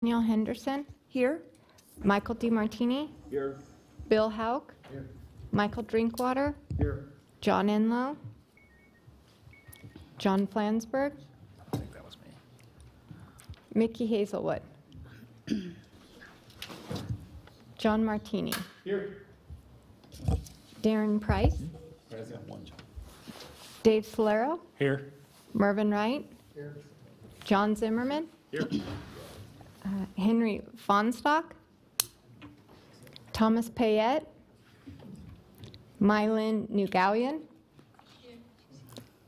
Neil Henderson. Here. Michael DiMartini. Here. Bill Hauk. Here. Michael Drinkwater. Here. John Enlow. John Flansburgh. I think that was me. Mickey Hazelwood. John Martini. Here. Darren Price. Present. One job. Dave Solero. Here. Mervyn Wright. Here. John Zimmerman. Here. Henry Fonstock. Thomas Payette. Mylin Nugaoyan.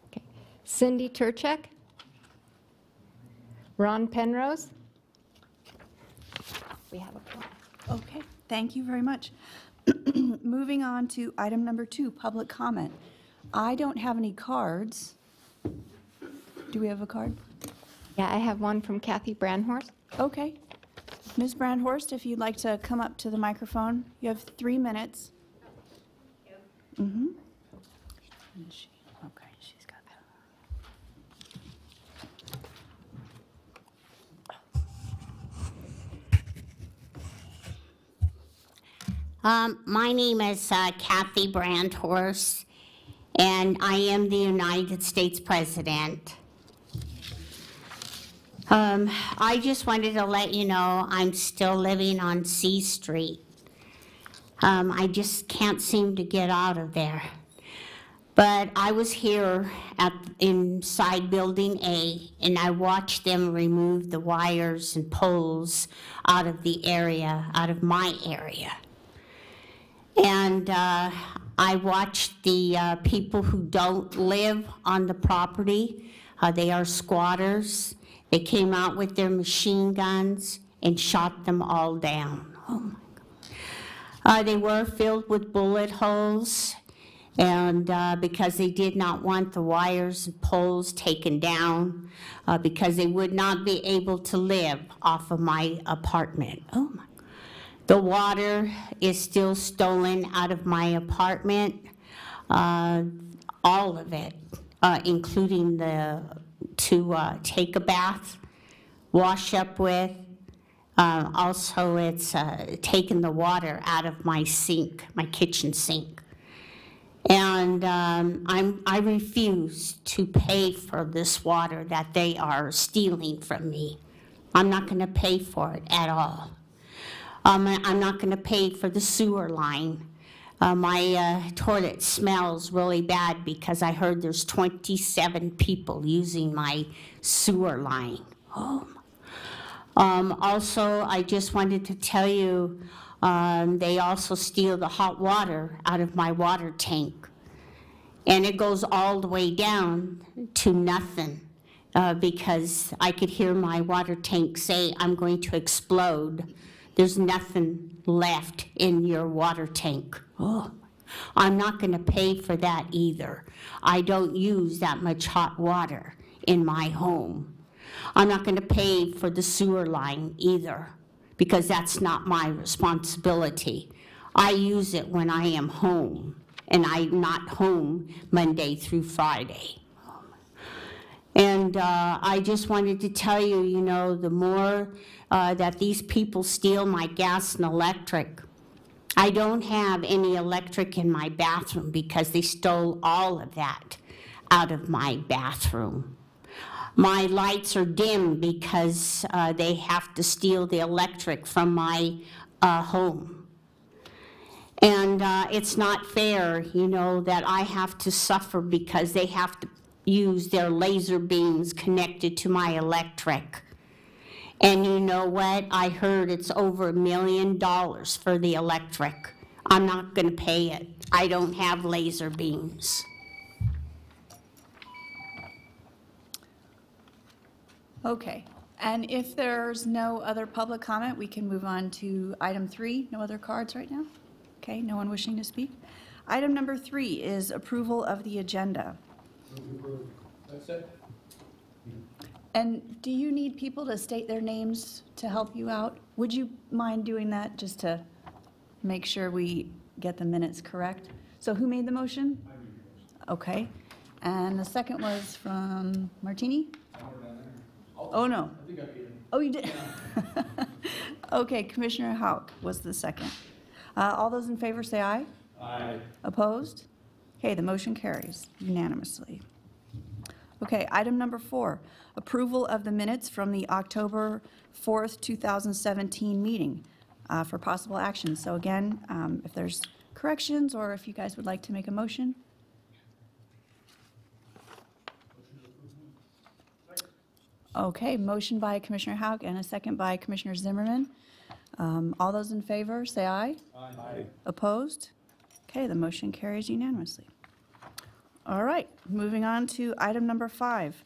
Okay. Cindy Turchek. Ron Penrose. We have a quorum. Okay, thank you very much. Moving on to item number 2, public comment. I don't have any cards. Do we have a card? Yeah, I have one from Kathy Brandhorst. Okay. Ms. Brandhorst, if you'd like to come up to the microphone, you have 3 minutes. Mm-hmm. Okay, she's got that. My name is Kathy Brandhorst, and I am the United States President. I just wanted to let you know I'm still living on C Street. I just can't seem to get out of there. But I was here inside Building A, and I watched them remove the wires and poles out of the area, out of my area. And I watched the people who don't live on the property. They are squatters. They came out with their machine guns and shot them all down. Oh my God. They were filled with bullet holes, and because they did not want the wires and poles taken down, because they would not be able to live off of my apartment. Oh my. The water is still stolen out of my apartment, all of it, including to take a bath, wash up with. Also, it's taken the water out of my sink, my kitchen sink. And I refuse to pay for this water that they are stealing from me. I'm not going to pay for it at all. I'm not going to pay for the sewer line. My toilet smells really bad because I heard there's 27 people using my sewer line. Oh. Also, I just wanted to tell you, they also steal the hot water out of my water tank. And it goes all the way down to nothing because I could hear my water tank say, "I'm going to explode. There's nothing left in your water tank." Oh, I'm not going to pay for that either. I don't use that much hot water in my home. I'm not going to pay for the sewer line either because that's not my responsibility. I use it when I am home, and I'm not home Monday through Friday. And I just wanted to tell you, you know, the more that these people steal my gas and electric, I don't have any electric in my bathroom because they stole all of that out of my bathroom. My lights are dim because they have to steal the electric from my home. And it's not fair, you know, that I have to suffer because they have to use their laser beams connected to my electric. And you know what? I heard it's over $1 million for the electric. I'm not going to pay it. I don't have laser beams. Okay, and if there's no other public comment, we can move on to item 3. No other cards right now? Okay, no one wishing to speak. Item number 3 is approval of the agenda. That's it. And do you need people to state their names to help you out? Would you mind doing that just to make sure we get the minutes correct? So who made the motion? I made the motion. Okay. And the second was from Martini? Oh, no. I think I made it. Oh, you did? Okay, Commissioner Houck was the second. All those in favor say aye. Aye. Opposed? Okay, the motion carries unanimously. Okay, item number 4, approval of the minutes from the October 4th, 2017 meeting for possible action. So again, if there's corrections or if you guys would like to make a motion. Okay, motion by Commissioner Houck and a second by Commissioner Zimmerman. All those in favor, say aye. Aye. Opposed? Okay, the motion carries unanimously. All right, moving on to item number 5.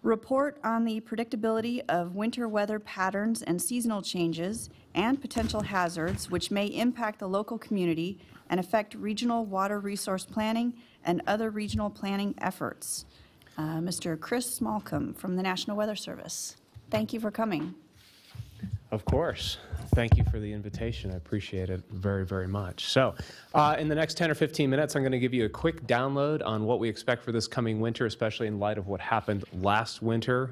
Report on the predictability of winter weather patterns and seasonal changes and potential hazards which may impact the local community and affect regional water resource planning and other regional planning efforts. Mr. Chris Smallcombe from the National Weather Service. Thank you for coming. Of course. Thank you for the invitation. I appreciate it very, very much. So in the next 10 or 15 minutes, I'm going to give you a quick download on what we expect for this coming winter, especially in light of what happened last winter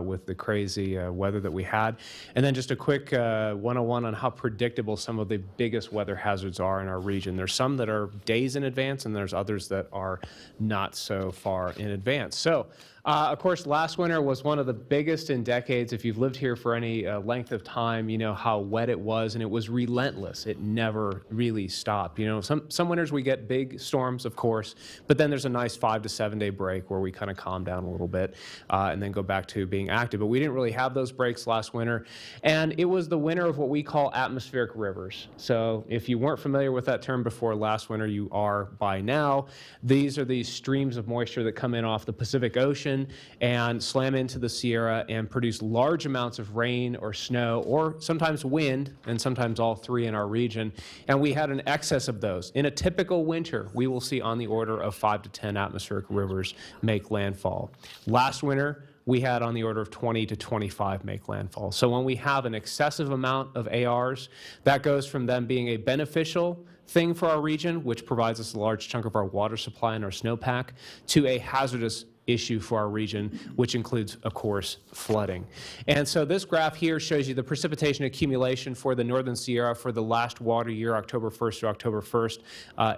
with the crazy weather that we had. And then just a quick 101 on how predictable some of the biggest weather hazards are in our region. There's some that are days in advance, and there's others that are not so far in advance. So of course, last winter was one of the biggest in decades. If you've lived here for any length of time, you know how wet it was, and it was relentless. It never really stopped. You know, some winters we get big storms, of course, but then there's a nice 5 to 7 day break where we kind of calm down a little bit and then go back to being active. But we didn't really have those breaks last winter, and it was the winter of what we call atmospheric rivers. So if you weren't familiar with that term before last winter, you are by now. These are these streams of moisture that come in off the Pacific Ocean and slam into the Sierra and produce large amounts of rain or snow or sometimes wind, and sometimes all three in our region. And we had an excess of those. In a typical winter, we will see on the order of 5 to 10 atmospheric rivers make landfall. Last winter, we had on the order of 20 to 25 make landfall. So when we have an excessive amount of ARs, that goes from them being a beneficial thing for our region, which provides us a large chunk of our water supply and our snowpack, to a hazardous issue for our region, which includes, of course, flooding. And so this graph here shows you the precipitation accumulation for the Northern Sierra for the last water year, October 1st to October 1st,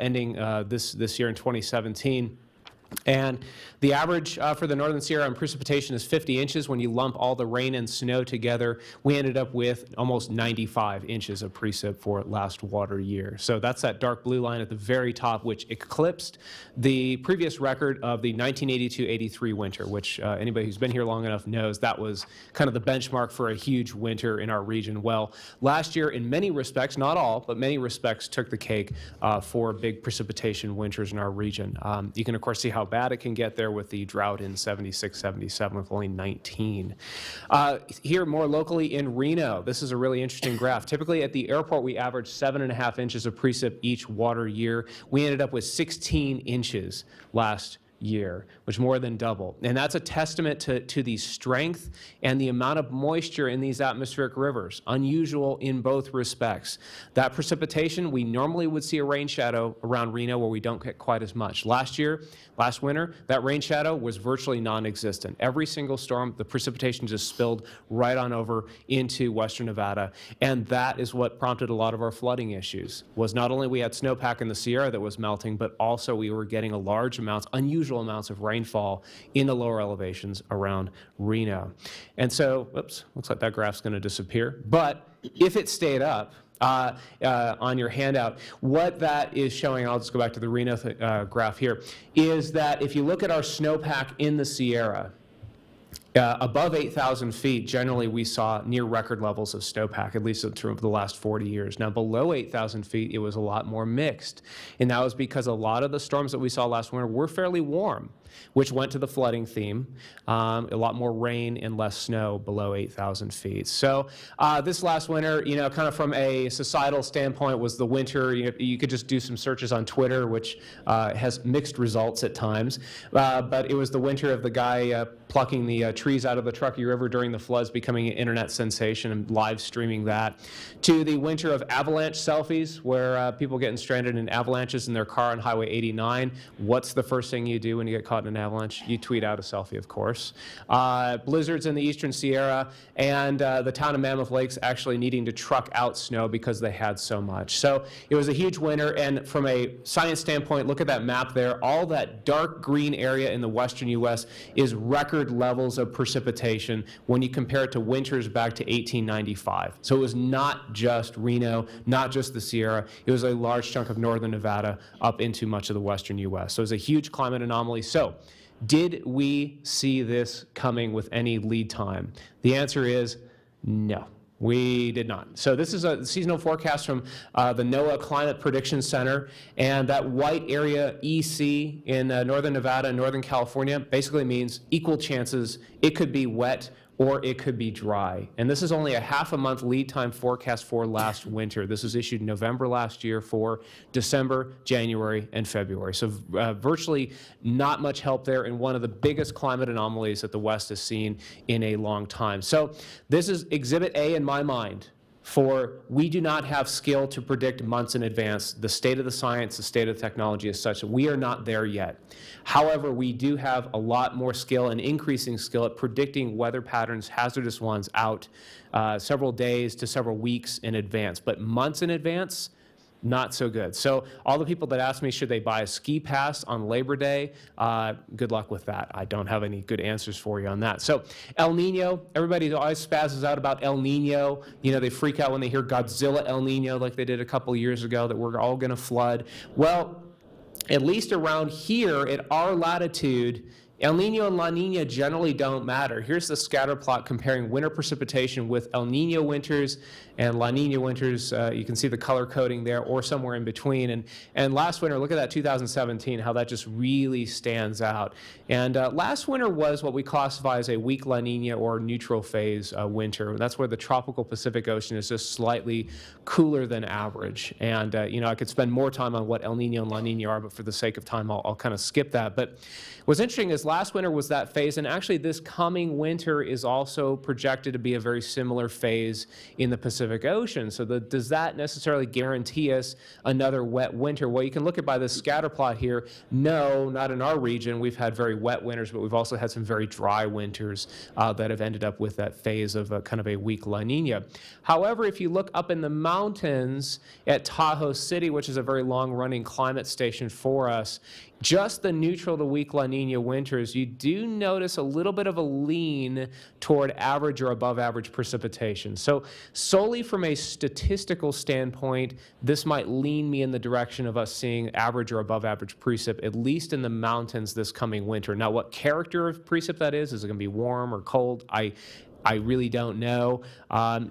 ending this year in 2017. And the average for the Northern Sierra in precipitation is 50 inches. When you lump all the rain and snow together, we ended up with almost 95 inches of precip for last water year. So that's that dark blue line at the very top, which eclipsed the previous record of the 1982-83 winter, which anybody who's been here long enough knows that was kind of the benchmark for a huge winter in our region. Well, last year, in many respects, not all, but many respects, took the cake for big precipitation winters in our region. You can, of course, see how bad it can get there with the drought in 76, 77 with only 19. Here more locally in Reno, this is a really interesting graph. Typically at the airport we average 7.5 inches of precip each water year. We ended up with 16 inches last year, which more than double. And that's a testament to the strength and the amount of moisture in these atmospheric rivers, unusual in both respects. That precipitation, we normally would see a rain shadow around Reno where we don't get quite as much. Last winter, that rain shadow was virtually non-existent. Every single storm, the precipitation just spilled right on over into western Nevada, and that is what prompted a lot of our flooding issues. Was not only we had snowpack in the Sierra that was melting, but also we were getting a large amounts, unusual amounts of rainfall in the lower elevations around Reno. And so, oops, looks like that graph's going to disappear. But if it stayed up, on your handout, what that is showing, I'll just go back to the Reno graph here, is that if you look at our snowpack in the Sierra, above 8,000 feet, generally we saw near record levels of snowpack, at least through the last 40 years. Now below 8,000 feet, it was a lot more mixed. And that was because a lot of the storms that we saw last winter were fairly warm, which went to the flooding theme. A lot more rain and less snow below 8,000 feet. So this last winter, you know, kind of from a societal standpoint, was the winter. You could just do some searches on Twitter, which has mixed results at times. But it was the winter of the guy plucking the trees out of the Truckee River during the floods, becoming an internet sensation and live streaming that, to the winter of avalanche selfies, where people getting stranded in avalanches in their car on Highway 89. What's the first thing you do when you get caught caught in an avalanche. You tweet out a selfie, of course. Blizzards in the eastern Sierra, and the town of Mammoth Lakes actually needing to truck out snow because they had so much. So it was a huge winter, and from a science standpoint, look at that map there. All that dark green area in the western U.S. is record levels of precipitation when you compare it to winters back to 1895. So it was not just Reno, not just the Sierra. It was a large chunk of northern Nevada up into much of the western U.S. So it was a huge climate anomaly. So did we see this coming with any lead time? The answer is no. We did not. So this is a seasonal forecast from the NOAA Climate Prediction Center, and that white area EC in northern Nevada and northern California basically means equal chances it could be wet or it could be dry. And this is only a half a month lead time forecast for last winter. This was issued in November last year for December, January, and February. So virtually not much help there in one of the biggest climate anomalies that the West has seen in a long time. So this is Exhibit A in my mind for we do not have skill to predict months in advance. The state of the science, the state of the technology is such that we are not there yet. However, we do have a lot more skill and increasing skill at predicting weather patterns, hazardous ones, out several days to several weeks in advance. But months in advance, not so good. So all the people that ask me, should they buy a ski pass on Labor Day? Good luck with that. I don't have any good answers for you on that. So El Nino, everybody always spazzes out about El Nino. You know, they freak out when they hear Godzilla El Nino like they did a couple years ago, that we're all going to flood. Well, at least around here at our latitude, El Nino and La Nina generally don't matter. Here's the scatter plot comparing winter precipitation with El Nino winters and La Nina winters. You can see the color coding there, or somewhere in between. And last winter, look at that 2017, how that just really stands out. And last winter was what we classify as a weak La Nina or neutral phase winter. That's where the tropical Pacific Ocean is just slightly cooler than average. And you know, I could spend more time on what El Nino and La Nina are, but for the sake of time, I'll kind of skip that. But what's interesting is last winter was that phase, and actually this coming winter is also projected to be a very similar phase in the Pacific Ocean. So does that necessarily guarantee us another wet winter? Well, you can look at by this scatter plot here. No, not in our region. We've had very wet winters, but we've also had some very dry winters that have ended up with that phase of kind of a weak La Nina. However, if you look up in the mountains at Tahoe City, which is a very long-running climate station for us, just the neutral to weak La Nina winters, you do notice a little bit of a lean toward average or above average precipitation. So solely from a statistical standpoint, this might lean me in the direction of us seeing average or above average precip, at least in the mountains this coming winter. Now, what character of precip that is it going to be warm or cold? I really don't know.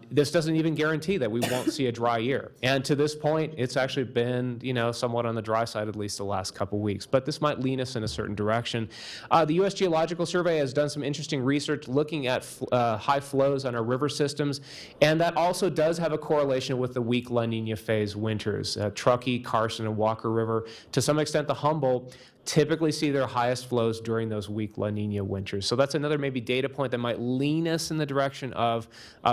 This doesn't even guarantee that we won't see a dry year. And to this point, it's actually been, you know, somewhat on the dry side, at least the last couple weeks. But this might lean us in a certain direction. The U.S. Geological Survey has done some interesting research looking at high flows on our river systems. And that also does have a correlation with the weak La Nina phase winters. Truckee, Carson, and Walker River, to some extent the Humboldt, typically see their highest flows during those weak La Nina winters. So that's another maybe data point that might lean us in the direction of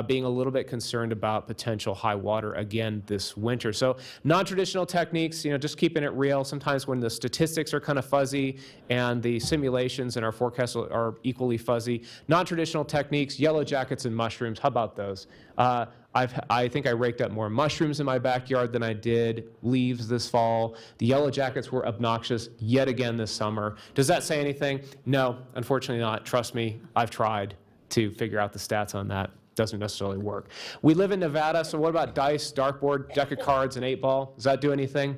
being a little bit concerned about potential high water again this winter. So non-traditional techniques, you know, just keeping it real. Sometimes when the statistics are kind of fuzzy and the simulations and our forecasts are equally fuzzy, non-traditional techniques, yellow jackets and mushrooms, how about those? I think I raked up more mushrooms in my backyard than I did leaves this fall. The yellow jackets were obnoxious yet again this summer. Does that say anything? No, unfortunately not. Trust me, I've tried to figure out the stats on that. Doesn't necessarily work. We live in Nevada, so what about dice, dartboard, deck of cards, and 8-ball? Does that do anything?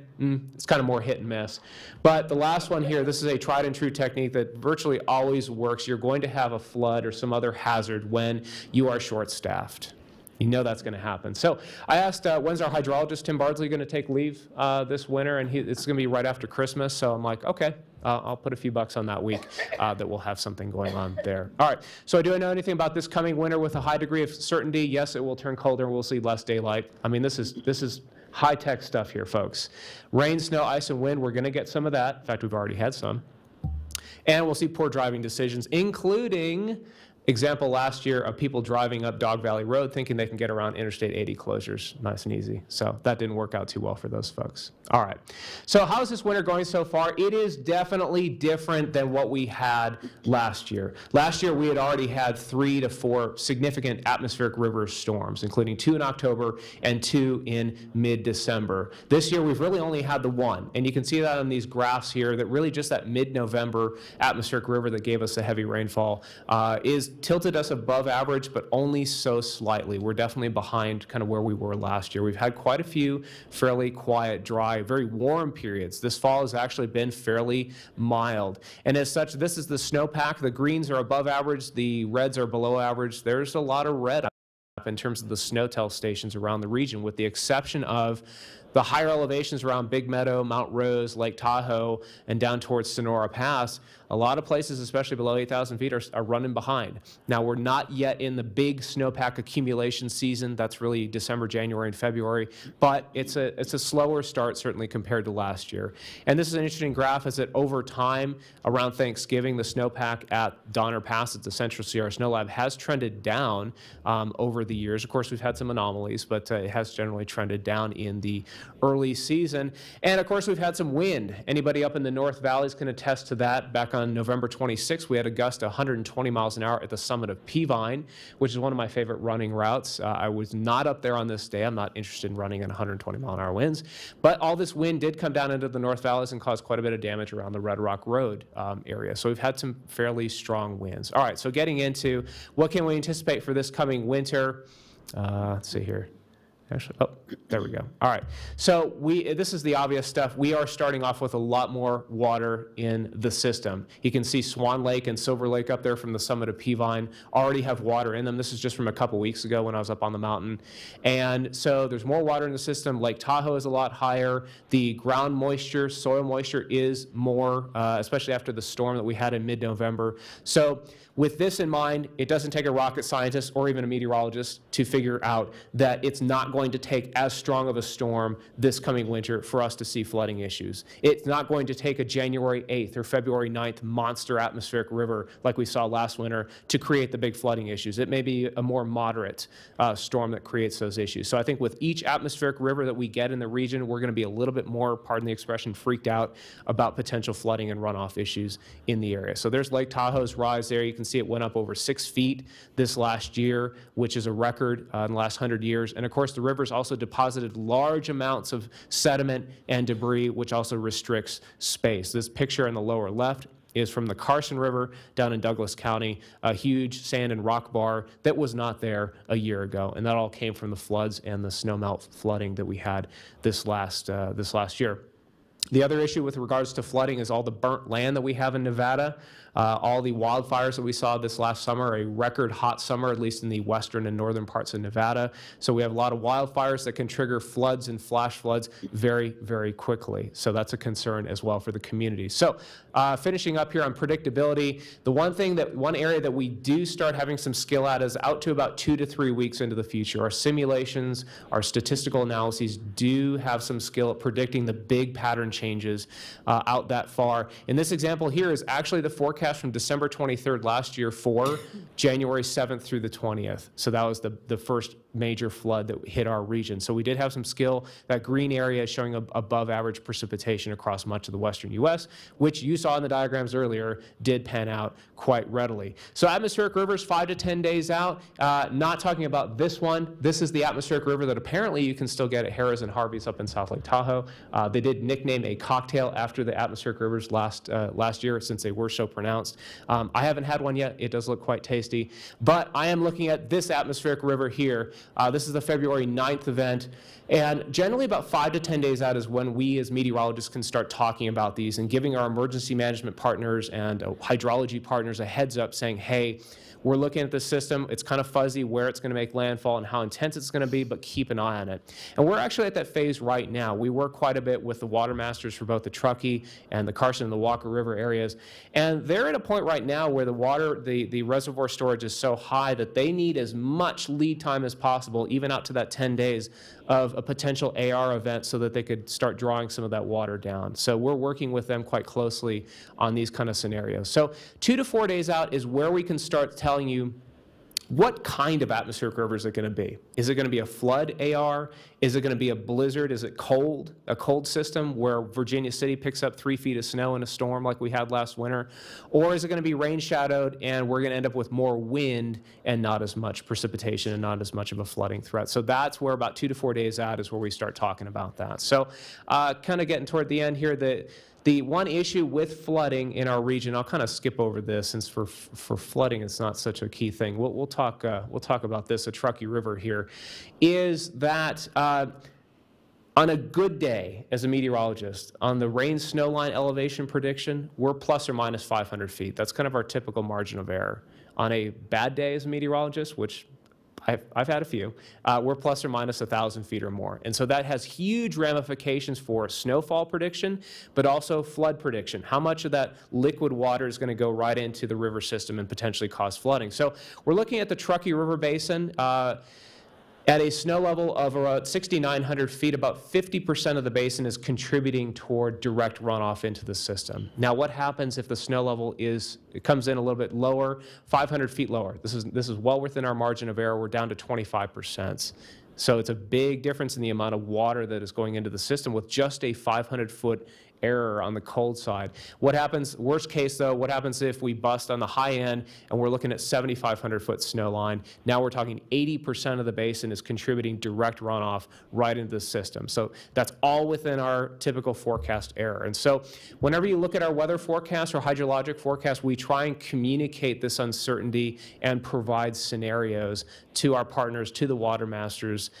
It's kind of more hit and miss. But the last one here, this is a tried and true technique that virtually always works. You're going to have a flood or some other hazard when you are short-staffed. You know that's going to happen. So I asked, when's our hydrologist, Tim Bardsley, going to take leave this winter? And it's going to be right after Christmas. So I'm like, okay, I'll put a few bucks on that week that we'll have something going on there. All right, so do I know anything about this coming winter with a high degree of certainty? Yes, it will turn colder and we'll see less daylight. I mean, this is high-tech stuff here, folks. Rain, snow, ice, and wind, we're going to get some of that. In fact, we've already had some. And we'll see poor driving decisions, including example last year of people driving up Dog Valley Road thinking they can get around Interstate 80 closures nice and easy. So that didn't work out too well for those folks. All right. So how's this winter going so far? It is definitely different than what we had last year. Last year, we had already had 3 to 4 significant atmospheric river storms, including 2 in October and 2 in mid-December. This year, we've really only had the one. And you can see that on these graphs here, that really just that mid-November atmospheric river that gave us the heavy rainfall is tilted us above average, but only so slightly. We're definitely behind kind of where we were last year. We've had quite a few fairly quiet, dry, very warm periods. This fall has actually been fairly mild. And as such, this is the snowpack. The greens are above average. The reds are below average. There's a lot of red up in terms of the snow-tell stations around the region, with the exception of the higher elevations around Big Meadow, Mount Rose, Lake Tahoe, and down towards Sonora Pass. A lot of places, especially below 8,000 feet, are running behind. Now, we're not yet in the big snowpack accumulation season. That's really December, January, and February. But it's a slower start, certainly, compared to last year. And this is an interesting graph, is that over time, around Thanksgiving, the snowpack at Donner Pass at the Central Sierra Snow Lab has trended down over the years. Of course, we've had some anomalies, but it has generally trended down in the early season. And, of course, we've had some wind. Anybody up in the North Valleys can attest to that. Back on November 26th, we had a gust of 120 miles an hour at the summit of Peavine, which is one of my favorite running routes. I was not up there on this day. I'm not interested in running at 120 mile an hour winds. But all this wind did come down into the North Valleys and cause quite a bit of damage around the Red Rock Road area. So we've had some fairly strong winds. All right, so getting into what can we anticipate for this coming winter. Let's see here. Actually, oh, there we go. All right. So this is the obvious stuff. We are starting off with a lot more water in the system. You can see Swan Lake and Silver Lake up there from the summit of Peavine already have water in them. This is just from a couple weeks ago when I was up on the mountain. And so there's more water in the system. Lake Tahoe is a lot higher. The ground moisture, soil moisture is more, especially after the storm that we had in mid-November. So with this in mind, it doesn't take a rocket scientist or even a meteorologist to figure out that it's not going to take as strong of a storm this coming winter for us to see flooding issues. It's not going to take a January 8th or February 9th monster atmospheric river like we saw last winter to create the big flooding issues. It may be a more moderate storm that creates those issues. So I think with each atmospheric river that we get in the region, we're going to be a little bit more, pardon the expression, freaked out about potential flooding and runoff issues in the area. So there's Lake Tahoe's rise there. You can see it went up over 6 feet this last year, which is a record in the last 100 years. And of course, the rivers also deposited large amounts of sediment and debris, which also restricts space. This picture on the lower left is from the Carson River down in Douglas County, a huge sand and rock bar that was not there a year ago. And that all came from the floods and the snowmelt flooding that we had this last year. The other issue with regards to flooding is all the burnt land that we have in Nevada. All the wildfires that we saw this last summer, a record hot summer, at least in the western and northern parts of Nevada. So we have a lot of wildfires that can trigger floods and flash floods very, very quickly. So that's a concern as well for the community. So finishing up here on predictability, the one area that we do start having some skill at is out to about 2 to 3 weeks into the future. Our simulations, our statistical analyses do have some skill at predicting the big pattern changes out that far. And this example here is actually the forecast from December 23rd last year for January 7th through the 20th. So that was the first major flood that hit our region. So we did have some skill. That green area is showing above average precipitation across much of the western U.S., which you saw in the diagrams earlier did pan out quite readily. So atmospheric rivers 5 to 10 days out. Not talking about this one. This is the atmospheric river that apparently you can still get at Harrah's and Harvey's up in South Lake Tahoe. They did nickname a cocktail after the atmospheric rivers last year since they were so pronounced. I haven't had one yet. It does look quite tasty. But I am looking at this atmospheric river here. This is the February 9th event. And generally about 5 to 10 days out is when we as meteorologists can start talking about these and giving our emergency management partners and hydrology partners a heads up saying, hey, we're looking at the system. It's kind of fuzzy where it's going to make landfall and how intense it's going to be, but keep an eye on it. And we're actually at that phase right now. We work quite a bit with the water masters for both the Truckee and the Carson and the Walker River areas. And they're at a point right now where the water, the reservoir storage is so high that they need as much lead time as possible, even out to that 10 days of a potential AR event so that they could start drawing some of that water down. So we're working with them quite closely on these kind of scenarios. So 2 to 4 days out is where we can start telling you what kind of atmospheric river is it going to be? Is it going to be a flood AR? Is it going to be a blizzard? Is it cold, a cold system where Virginia City picks up 3 feet of snow in a storm like we had last winter? Or is it going to be rain shadowed and we're going to end up with more wind and not as much precipitation and not as much of a flooding threat? So that's where about 2 to 4 days out is where we start talking about that. So kind of getting toward the end here, the one issue with flooding in our region, I'll kind of skip over this since for flooding it's not such a key thing. We'll talk about this, the Truckee River here, is that on a good day as a meteorologist, on the rain snow line elevation prediction, we're plus or minus 500 feet. That's kind of our typical margin of error. On a bad day as a meteorologist, which I've had a few, we're plus or minus 1,000 feet or more. And so that has huge ramifications for snowfall prediction, but also flood prediction. How much of that liquid water is going to go right into the river system and potentially cause flooding? So we're looking at the Truckee River Basin. At a snow level of about 6,900 feet, about 50% of the basin is contributing toward direct runoff into the system. Now, what happens if the snow level comes in a little bit lower, 500 feet lower? This is well within our margin of error. We're down to 25%. So it's a big difference in the amount of water that is going into the system with just a 500-foot error on the cold side. What happens, worst case though, what happens if we bust on the high end and we're looking at 7,500-foot snow line? Now we're talking 80% of the basin is contributing direct runoff right into the system. So that's all within our typical forecast error. And so whenever you look at our weather forecast or hydrologic forecast, we try and communicate this uncertainty and provide scenarios to our partners, to the water masters,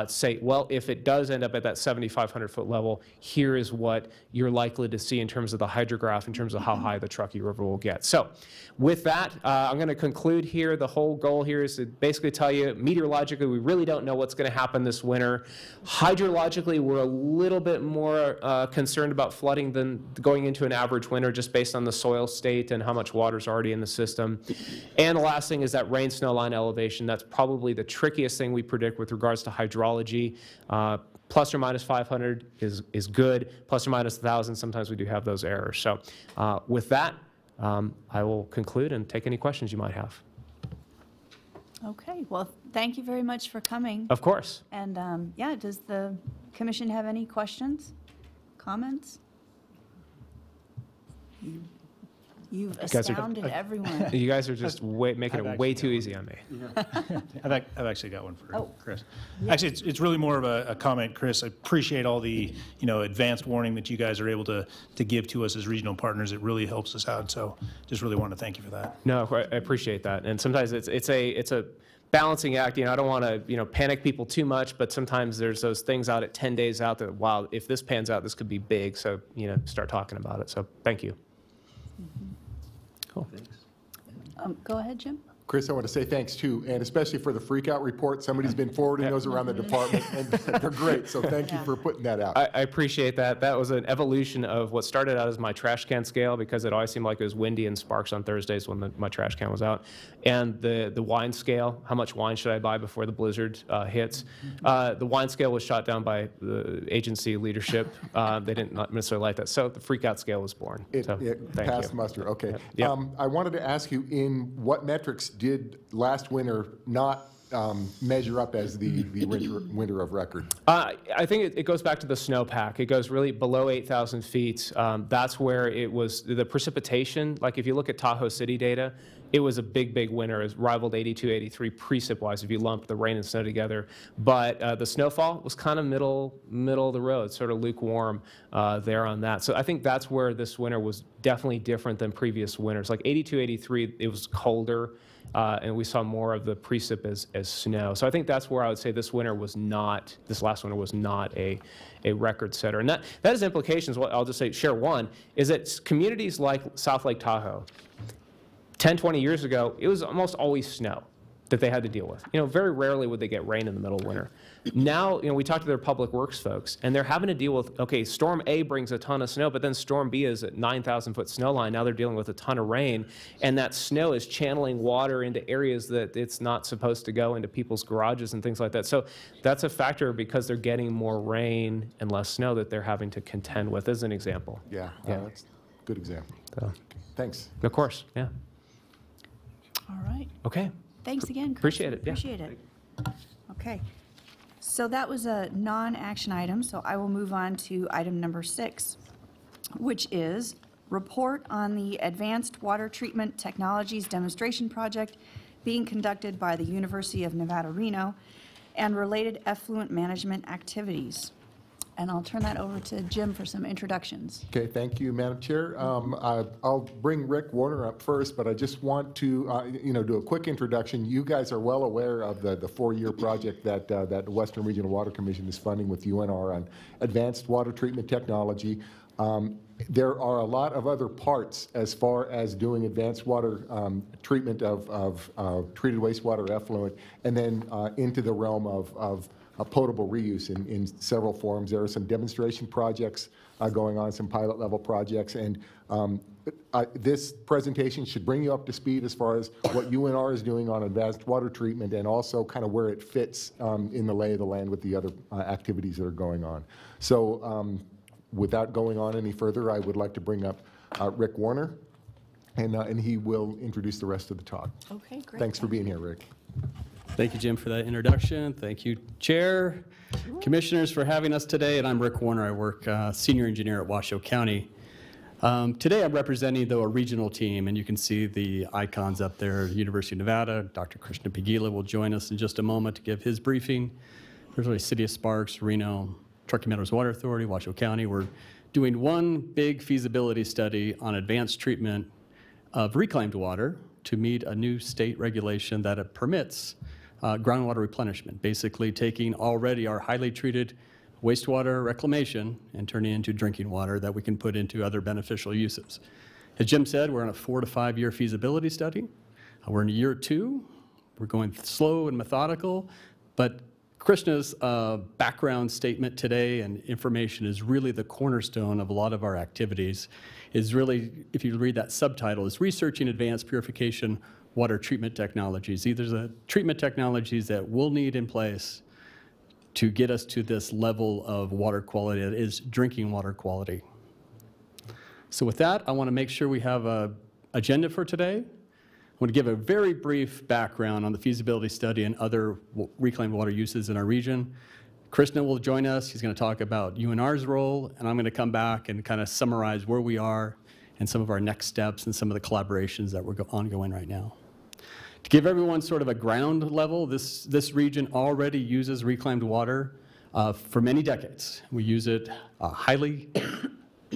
say, well, if it does end up at that 7,500-foot level, here is what you're likely to see in terms of the hydrograph, in terms of how high the Truckee River will get. So with that, I'm going to conclude here. The whole goal here is to basically tell you, meteorologically, we really don't know what's going to happen this winter. Hydrologically, we're a little bit more concerned about flooding than going into an average winter just based on the soil state and how much water is already in the system. And the last thing is that rain snow line elevation. That's probably the trickiest thing we predict with regards to hydrology. Plus or minus 500 is good. Plus or minus 1,000, sometimes we do have those errors. So with that, I will conclude and take any questions you might have. Okay, well, thank you very much for coming. Of course. And yeah, does the commission have any questions, comments? You've guys are- astounded everyone. You guys are just making it way too easy on me. I've actually got one for Oh. Chris. Actually, it's really more of a comment, Chris. I appreciate all the advanced warning that you guys are able to give to us as regional partners. It really helps us out. So just really want to thank you for that. No, I appreciate that. And sometimes it's a balancing act. I don't want to panic people too much, but sometimes there's those things out at 10 days out that, wow, if this pans out, this could be big. So start talking about it. So thank you. Cool. Go ahead, Jim. Chris, I want to say thanks too, and especially for the freakout report. Somebody's been forwarding those around the department, and they're great. So thank you for putting that out. I appreciate that. That was an evolution of what started out as my trash can scale, because it always seemed like it was windy and sparks on Thursdays when my trash can was out. And the wine scale, how much wine should I buy before the blizzard hits? The wine scale was shot down by the agency leadership. They didn't necessarily like that. So the freakout scale was born. It Thank passed you. muster. Okay. Yep. I wanted to ask you, in what metrics did last winter not measure up as the winter of record? I think it goes back to the snowpack. It goes really below 8,000 feet. That's where it was the precipitation. Like if you look at Tahoe City data, it was a big winter. It rivaled 82, 83 precip-wise if you lump the rain and snow together. But the snowfall was kind of middle of the road, sort of lukewarm there on that. So I think that's where this winter was definitely different than previous winters. Like 82, 83, it was colder. And we saw more of the precip as snow. So I think that's where I would say this last winter was not a record setter. And that has implications. Well, I'll just share one, is that communities like South Lake Tahoe, 10, 20 years ago, it was almost always snow that they had to deal with. Very rarely would they get rain in the middle of winter. Now, we talked to their public works folks, and they're having to deal with, okay, Storm A brings a ton of snow, but then Storm B is at 9,000-foot snow line. Now they're dealing with a ton of rain, and that snow is channeling water into areas that it's not supposed to go, into people's garages and things like that. So that's a factor because they're getting more rain and less snow that they're having to contend with, as an example. Yeah, that's a good example. So, Thanks. of course, yeah. All right. Okay. Thanks again, Chris. Appreciate it, yeah. Appreciate it. Okay. So that was a non-action item, so I will move on to item number 6, which is report on the Advanced Water Treatment Technologies Demonstration Project being conducted by the University of Nevada, Reno, and related effluent management activities. And I'll turn that over to Jim for some introductions. Okay, thank you, Madam Chair. I'll bring Rick Warner up first, but I just want to, do a quick introduction. You guys are well aware of the 4-year project that the Western Regional Water Commission is funding with UNR on advanced water treatment technology. There are a lot of other parts as far as doing advanced water treatment of treated wastewater effluent, and then into the realm of potable reuse in several forms. There are some demonstration projects going on, some pilot level projects, and this presentation should bring you up to speed as far as what UNR is doing on advanced water treatment, and also kind of where it fits in the lay of the land with the other activities that are going on. So without going on any further, I would like to bring up Rick Warner, and he will introduce the rest of the talk. Okay, great. Thanks for being here, Rick. Thank you, Jim, for that introduction. Thank you, Chair, Commissioners, for having us today. And I'm Rick Warner. I work Senior Engineer at Washoe County. Today I'm representing, though, a regional team, and you can see the icons up there. University of Nevada, Dr. Krishna Pagila will join us in just a moment to give his briefing. There's really City of Sparks, Reno, Truckee Meadows Water Authority, Washoe County. We're doing one big feasibility study on advanced treatment of reclaimed water to meet a new state regulation that it permits groundwater replenishment, basically taking already our highly treated wastewater reclamation and turning it into drinking water that we can put into other beneficial uses. As Jim said, we're on a 4 to 5 year feasibility study. We're in year 2. We're going slow and methodical, but Krishna's background statement today and information is really the cornerstone of a lot of our activities. Is really, if you read that subtitle, is researching advanced purification water treatment technologies. These are the treatment technologies that we'll need in place to get us to this level of water quality that is drinking water quality. So with that, I want to make sure we have an agenda for today. I want to give a very brief background on the feasibility study and other reclaimed water uses in our region. Krishna will join us. He's going to talk about UNR's role, and I'm going to come back and kind of summarize where we are and some of our next steps and some of the collaborations that we're ongoing right now. To give everyone sort of a ground level, this region already uses reclaimed water for many decades. We use it highly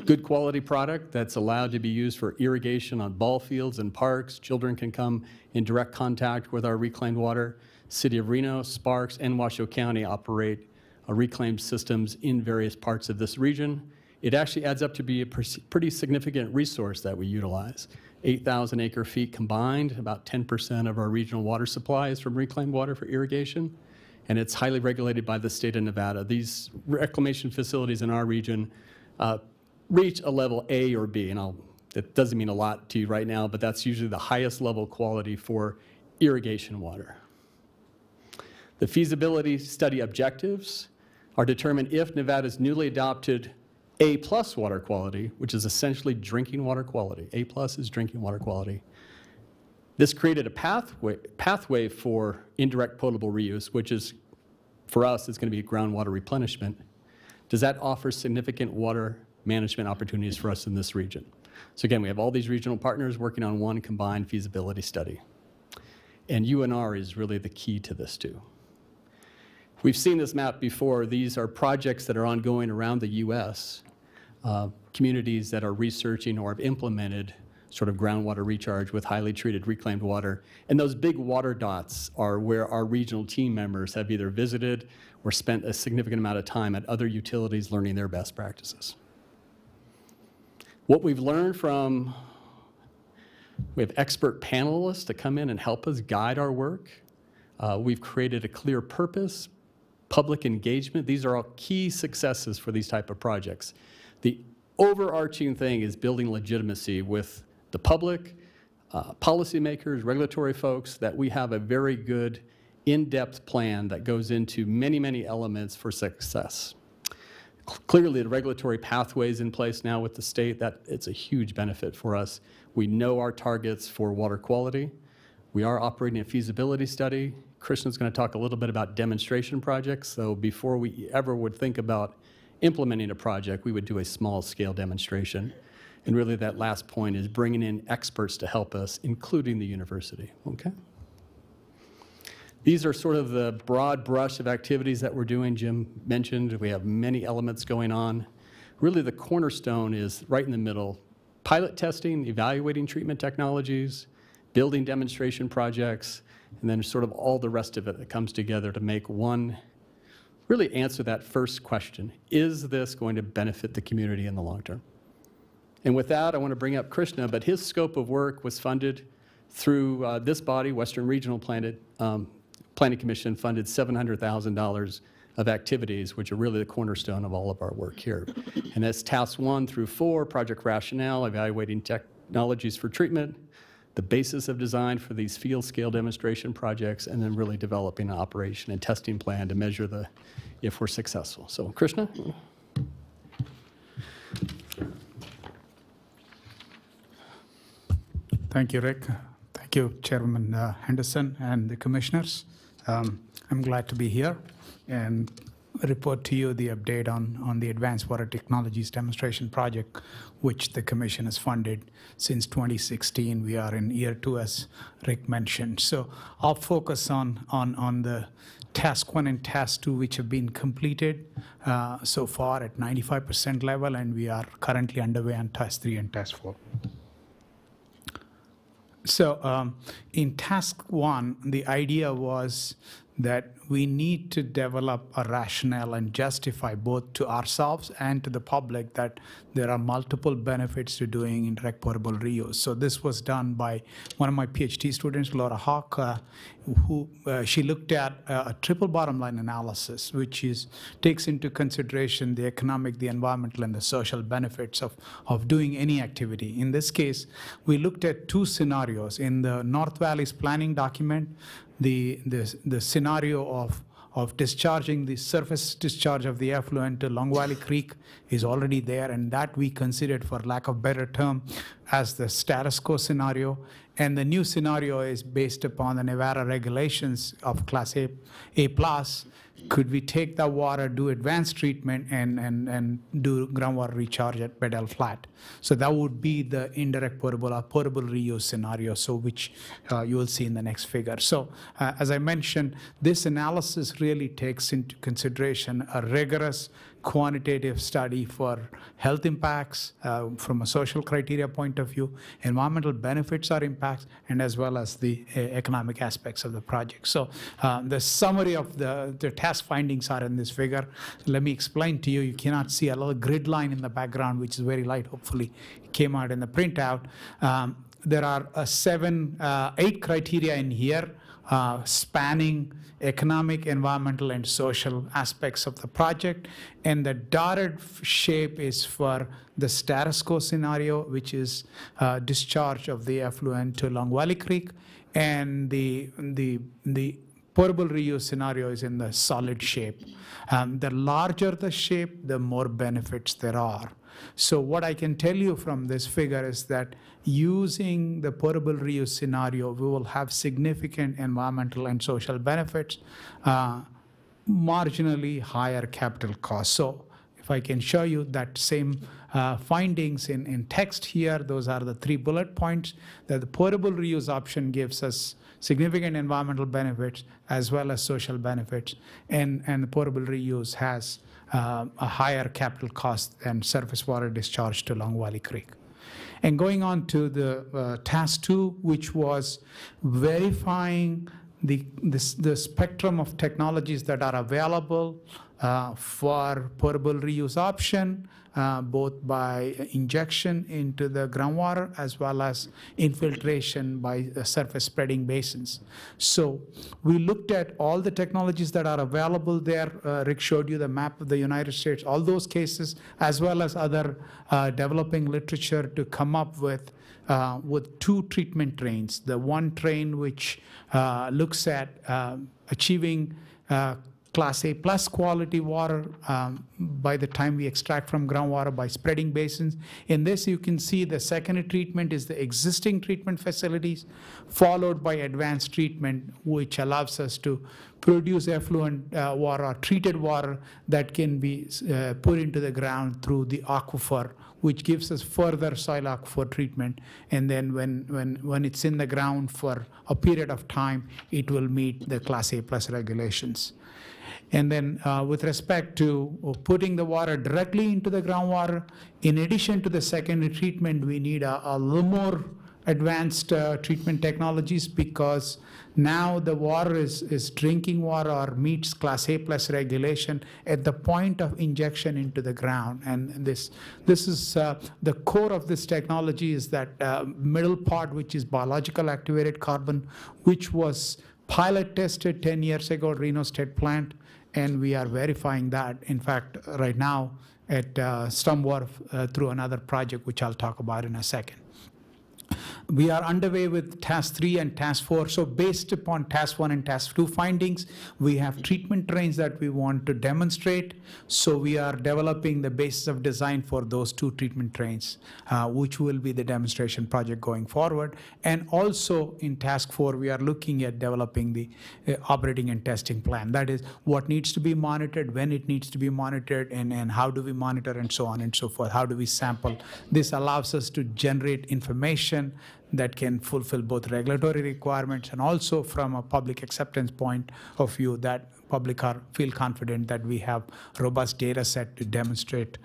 good quality product that's allowed to be used for irrigation on ball fields and parks. Children can come in direct contact with our reclaimed water. City of Reno, Sparks, and Washoe County operate reclaimed systems in various parts of this region. It actually adds up to be a pretty significant resource that we utilize. 8,000 acre feet combined, about 10% of our regional water supply is from reclaimed water for irrigation, and it's highly regulated by the state of Nevada. These reclamation facilities in our region reach a level A or B, and it doesn't mean a lot to you right now, but that's usually the highest level quality for irrigation water. The feasibility study objectives are determined if Nevada's newly adopted A+ water quality, which is essentially drinking water quality. A+ is drinking water quality. This created a pathway for indirect potable reuse, which is, for us, is going to be groundwater replenishment. Does that offer significant water management opportunities for us in this region? So again, we have all these regional partners working on one combined feasibility study. And UNR is really the key to this too. We've seen this map before. These are projects that are ongoing around the U.S., communities that are researching or have implemented sort of groundwater recharge with highly treated reclaimed water. And those big water dots are where our regional team members have either visited or spent a significant amount of time at other utilities learning their best practices. What we've learned from, we have expert panelists to come in and help us guide our work. We've created a clear purpose, public engagement. These are all key successes for these type of projects. The overarching thing is building legitimacy with the public, policymakers, regulatory folks, that we have a very good in-depth plan that goes into many, many elements for success. Clearly, the regulatory pathways in place now with the state, that it's a huge benefit for us. We know our targets for water quality. We are operating a feasibility study. Krishna's going to talk a little bit about demonstration projects. So before we ever would think about implementing a project, we would do a small-scale demonstration. And really that last point is bringing in experts to help us, including the university, okay? These are sort of the broad brush of activities that we're doing. Jim mentioned we have many elements going on. Really the cornerstone is right in the middle, pilot testing, evaluating treatment technologies, building demonstration projects, and then sort of all the rest of it that comes together to make one, really answer that first question, is this going to benefit the community in the long term? And with that, I want to bring up Krishna, but his scope of work was funded through this body, Western Regional Planning Commission funded $700,000 of activities, which are really the cornerstone of all of our work here. And that's tasks 1 through 4, project rationale, evaluating technologies for treatment, the basis of design for these field scale demonstration projects, and then really developing an operation and testing plan to measure if we're successful. So Krishna? Thank you, Rick. Thank you, Chairman Henderson and the commissioners. I'm glad to be here and report to you the update on the Advanced Water Technologies Demonstration Project, which the Commission has funded since 2016. We are in year 2, as Rick mentioned. So I'll focus on the task 1 and task 2, which have been completed so far at 95% level, and we are currently underway on task 3 and task 4. So in task 1, the idea was that we need to develop a rationale and justify both to ourselves and to the public that there are multiple benefits to doing indirect potable reuse. So this was done by one of my PhD students, Laura Hawk, who she looked at a triple bottom line analysis, which takes into consideration the economic, the environmental, and the social benefits of doing any activity. In this case, we looked at 2 scenarios. In the North Valley's planning document, the scenario of discharging the surface discharge of the effluent to Long Valley Creek is already there, and that we considered, for lack of better term, as the status quo scenario. And the new scenario is based upon the Nevada regulations of Class A+. Could we take the water, do advanced treatment, and do groundwater recharge at Bedell Flat? So that would be the indirect potable or potable reuse scenario, so which you will see in the next figure. So as I mentioned, this analysis really takes into consideration a rigorous quantitative study for health impacts from a social criteria point of view, environmental benefits or impacts, and as well as the economic aspects of the project. So the summary of the task findings are in this figure. Let me explain to you. You cannot see a little grid line in the background, which is very light. Hopefully it came out in the printout. There are 8 criteria in here spanning economic, environmental, and social aspects of the project. And the dotted shape is for the status quo scenario, which is discharge of the effluent to Long Valley Creek. And the potable reuse scenario is in the solid shape. The larger the shape, the more benefits there are. So what I can tell you from this figure is that using the potable reuse scenario, we will have significant environmental and social benefits, marginally higher capital costs. So if I can show you that same findings in text here, those are the 3 bullet points, that the potable reuse option gives us significant environmental benefits as well as social benefits, and the potable reuse has a higher capital cost than surface water discharge to Long Valley Creek. And going on to the task 2, which was verifying the spectrum of technologies that are available for potable reuse option, both by injection into the groundwater as well as infiltration by the surface spreading basins. So we looked at all the technologies that are available there. Rick showed you the map of the United States, all those cases, as well as other developing literature to come up with 2 treatment trains. The one train which looks at achieving Class A plus quality water by the time we extract from groundwater by spreading basins. In this, you can see the secondary treatment is the existing treatment facilities, followed by advanced treatment, which allows us to produce effluent water or treated water that can be put into the ground through the aquifer, which gives us further soil aquifer treatment. And then when it's in the ground for a period of time, it will meet the Class A plus regulations. And then with respect to putting the water directly into the groundwater, in addition to the secondary treatment, we need a little more advanced treatment technologies, because now the water is drinking water or meets Class A plus regulation at the point of injection into the ground. And this is the core of this technology is that middle part, which is biological activated carbon, which was pilot tested 10 years ago at Reno State Plant, and we are verifying that, in fact, right now at Stum Wharf through another project, which I'll talk about in a second. We are underway with Task 3 and Task 4. So based upon Task 1 and Task 2 findings, we have treatment trains that we want to demonstrate. So we are developing the basis of design for those 2 treatment trains, which will be the demonstration project going forward. And also in Task 4, we are looking at developing the operating and testing plan. That is what needs to be monitored, when it needs to be monitored, and how do we monitor, and so on and so forth. How do we sample? This allows us to generate information that can fulfill both regulatory requirements and also from a public acceptance point of view that public feel confident that we have robust data set to demonstrate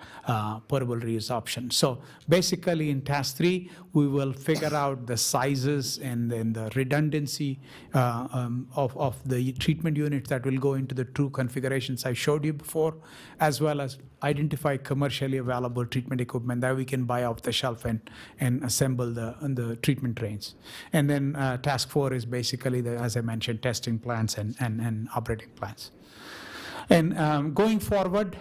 potable reuse options. So basically in Task 3, we will figure out the sizes and then the redundancy of the treatment units that will go into the 2 configurations I showed you before, as well as identify commercially available treatment equipment that we can buy off the shelf and assemble the treatment trains. And then Task 4 is basically, as I mentioned, testing plans and operating plans. And going forward,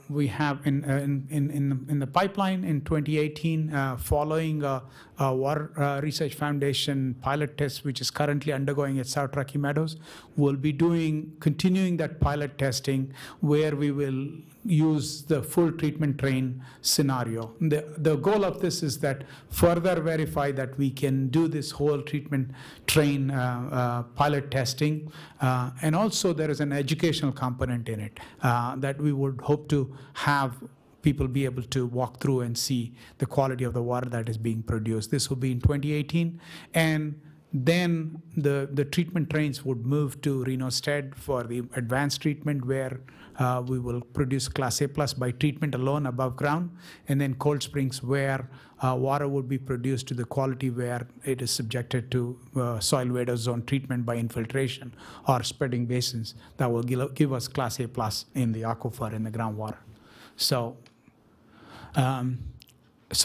we have in the pipeline in 2018, following a Water Research Foundation pilot test, which is currently undergoing at South Rocky Meadows. We'll be continuing that pilot testing where we will use the full treatment train scenario. The goal of this is that further verify that we can do this whole treatment train pilot testing. And also there is an educational component in it that we would hope to have people be able to walk through and see the quality of the water that is being produced. This will be in 2018. And then the treatment trains would move to Reno State for the advanced treatment, where we will produce Class A plus by treatment alone above ground, and then Cold Springs, where water would be produced to the quality where it is subjected to soil water zone treatment by infiltration or spreading basins that will give us Class A plus in the aquifer in the groundwater. So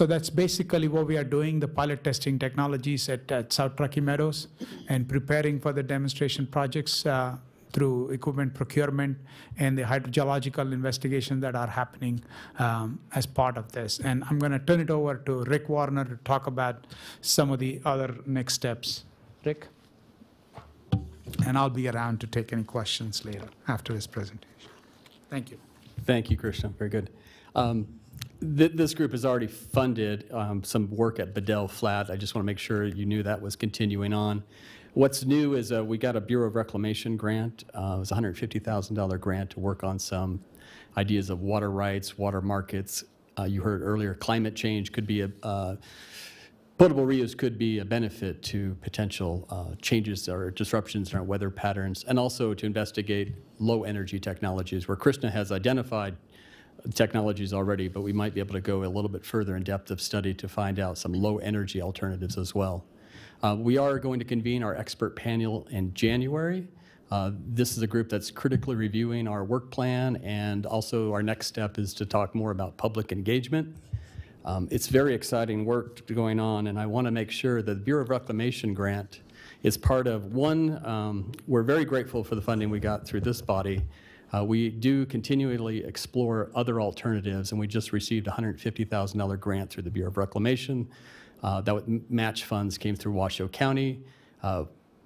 that's basically what we are doing, the pilot testing technologies at South Rocky Meadows, and preparing for the demonstration projects through equipment procurement and the hydrogeological investigations that are happening as part of this. And I'm going to turn it over to Rick Warner to talk about some of the other next steps. Rick? And I'll be around to take any questions later after his presentation. Thank you. Thank you, Krishna. Very good. This group has already funded some work at Bedell Flat. I just want to make sure you knew that was continuing on. What's new is we got a Bureau of Reclamation grant. It was a $150,000 grant to work on some ideas of water rights, water markets. You heard earlier, climate change could be potable reuse could be a benefit to potential changes or disruptions in our weather patterns, and also to investigate low energy technologies, where Krishna has identified technologies already, but we might be able to go a little bit further in depth of study to find out some low energy alternatives as well. We are going to convene our expert panel in January. This is a group that's critically reviewing our work plan, and also our next step is to talk more about public engagement. It's very exciting work going on, and I want to make sure that the Bureau of Reclamation grant is part of one. We're very grateful for the funding we got through this body. We do continually explore other alternatives, and we just received a $150,000 grant through the Bureau of Reclamation. That match funds came through Washoe County.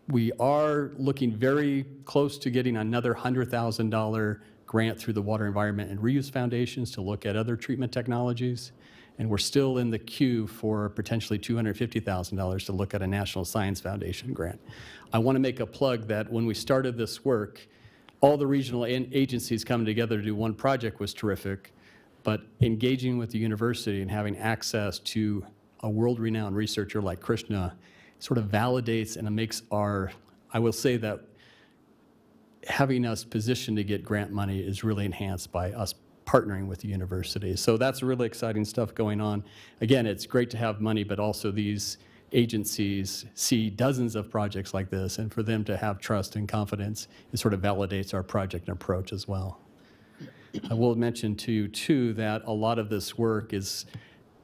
We are looking very close to getting another $100,000 grant through the Water Environment and Reuse Foundations to look at other treatment technologies. And we're still in the queue for potentially $250,000 to look at a National Science Foundation grant. I want to make a plug that when we started this work, all the regional agencies coming together to do one project was terrific, but engaging with the university and having access to a world-renowned researcher like Krishna sort of validates and it makes our, I will say that having us positioned to get grant money is really enhanced by us partnering with the university. So that's really exciting stuff going on. Again, it's great to have money, but also these agencies see dozens of projects like this, and for them to have trust and confidence, it sort of validates our project and approach as well. I will mention to you, too, that a lot of this work is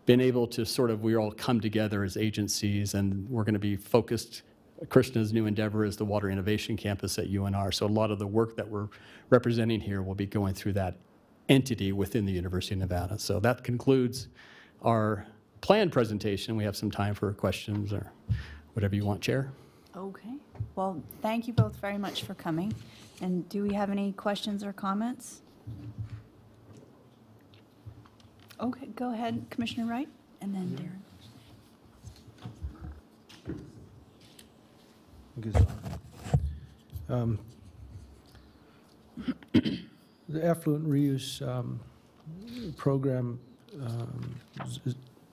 been able to sort of, we all come together as agencies, and we're going to be focused. Krishna's new endeavor is the Water Innovation Campus at UNR, so a lot of the work that we're representing here will be going through that entity within the University of Nevada. So that concludes our planned presentation. We have some time for questions or whatever you want, Chair. Okay. Well, thank you both very much for coming. And do we have any questions or comments? Okay, go ahead, Commissioner Wright, and then Darren. The effluent reuse program,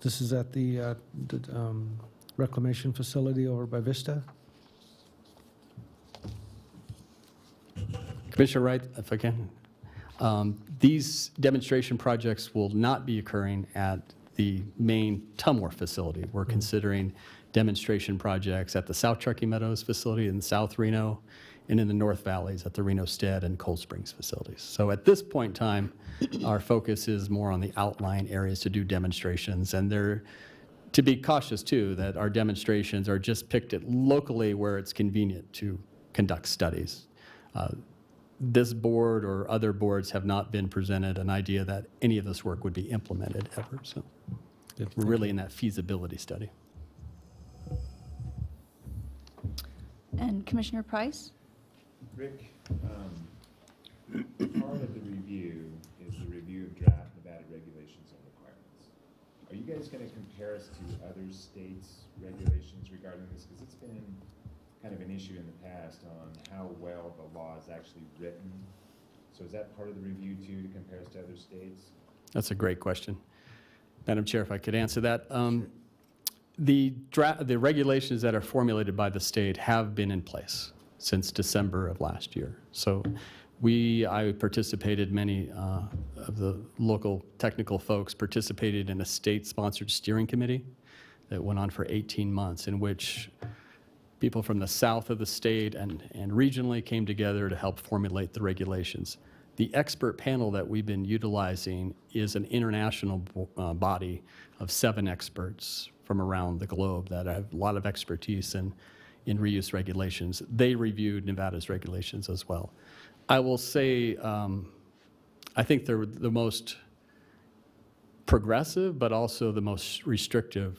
this is at the reclamation facility over by Vista? Commissioner Wright, if I can. These demonstration projects will not be occurring at the main Tumwater facility. We're considering demonstration projects at the South Truckee Meadows facility in South Reno and in the North Valleys at the Reno Stead and Cold Springs facilities. So at this point in time, our focus is more on the outlying areas to do demonstrations. And they're, to be cautious too, that our demonstrations are just picked at locally where it's convenient to conduct studies. This board or other boards have not been presented an idea that any of this work would be implemented ever. So we're really in that feasibility study. And Commissioner Price? Rick, part of the review is the review of draft Nevada regulations and requirements. Are you guys going to compare us to other states' regulations regarding this? Because it's been kind of an issue in the past on how well the law is actually written. So is that part of the review too, to compare us to other states? That's a great question. Madam Chair, if I could answer that. The regulations that are formulated by the state have been in place since December of last year. So I participated, many of the local technical folks participated in a state-sponsored steering committee that went on for 18 months in which people from the south of the state and regionally came together to help formulate the regulations. The expert panel that we've been utilizing is an international body of 7 experts from around the globe that have a lot of expertise in reuse regulations. They reviewed Nevada's regulations as well. I will say, I think they're the most progressive, but also the most restrictive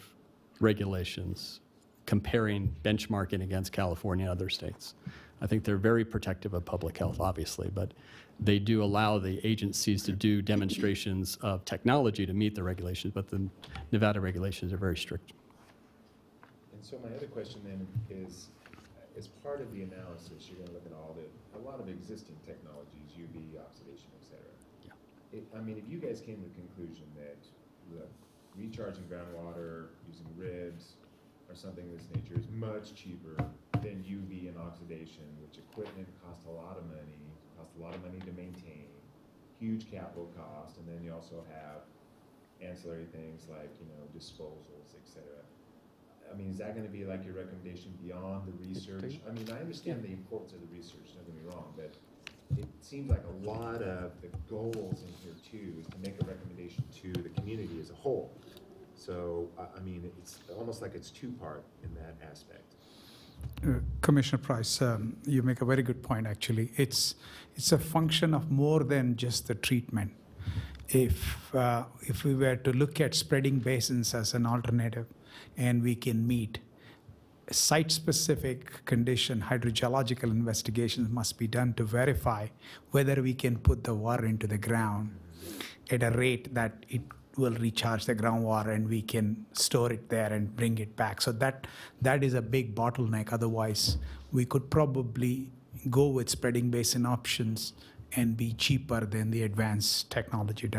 regulations comparing benchmarking against California and other states. I think they're very protective of public health, obviously, but they do allow the agencies to do demonstrations of technology to meet the regulations, but the Nevada regulations are very strict. And so my other question then is, as part of the analysis, you're going to look at a lot of existing technologies, UV, oxidation, et cetera. Yeah. I mean, if you guys came to the conclusion that recharging groundwater using ribs or something of this nature is much cheaper than UV and oxidation, which equipment costs a lot of money to maintain, huge capital cost, and then you also have ancillary things like, disposals, et cetera. I mean, is that going to be like your recommendation beyond the research? I mean, I understand the importance of the research, don't get me wrong, but it seems like a lot of the goals in here too is to make a recommendation to the community as a whole. So, I mean, it's almost like it's two-part in that aspect. Commissioner Price, you make a very good point, actually. It's a function of more than just the treatment. If we were to look at spreading basins as an alternative, and we can meet site-specific condition hydrogeological investigations must be done to verify whether we can put the water into the ground at a rate that it will recharge the groundwater and we can store it there and bring it back. So that is a big bottleneck. Otherwise, we could probably go with spreading basin options and be cheaper than the advanced technology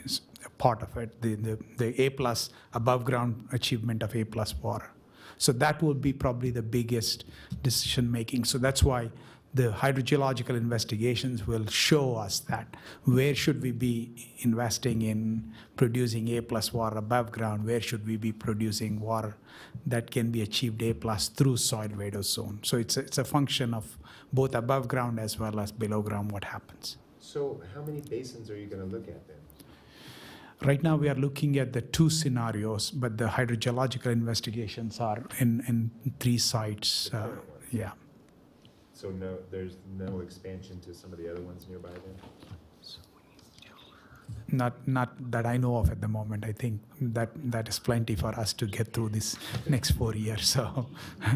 is part of it, the A+ above ground achievement of A+ water. So that will be probably the biggest decision making. So that's why the hydrogeological investigations will show us that where should we be investing in producing A+ water above ground, where should we be producing water that can be achieved A+ through soil Vadose zone. So it's a function of both above ground as well as below ground what happens. So how many basins are you going to look at then? Right now we are looking at the 2 scenarios, but the hydrogeological investigations are in 3 sites. Yeah. So there's no expansion to some of the other ones nearby then? Not that I know of at the moment. I think that is plenty for us to get through this next 4 years. So, Okay, all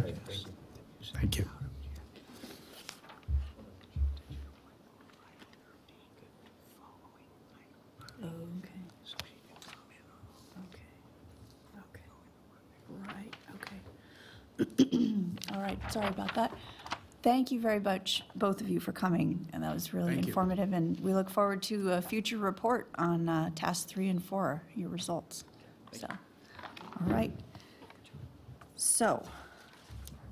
right, thank you. Thank you. Right, okay. All right, sorry about that. Thank you very much, both of you, for coming, and that was really informative, and we look forward to a future report on tasks 3 and 4, your results. So, all right. So,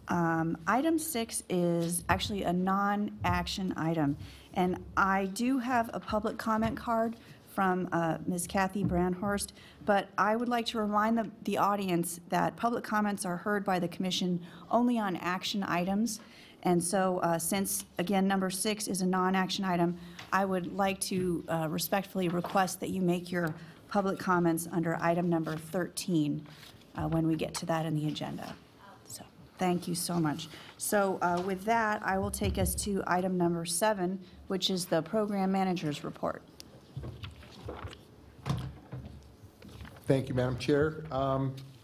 item 6 is actually a non-action item, and I do have a public comment card from Ms. Kathy Brandhorst, but I would like to remind the audience that public comments are heard by the commission only on action items. And so since, again, number 6 is a non-action item, I would like to respectfully request that you make your public comments under item number 13 when we get to that in the agenda. So thank you so much. So with that, I will take us to item number 7, which is the program manager's report. Thank you, Madam Chair.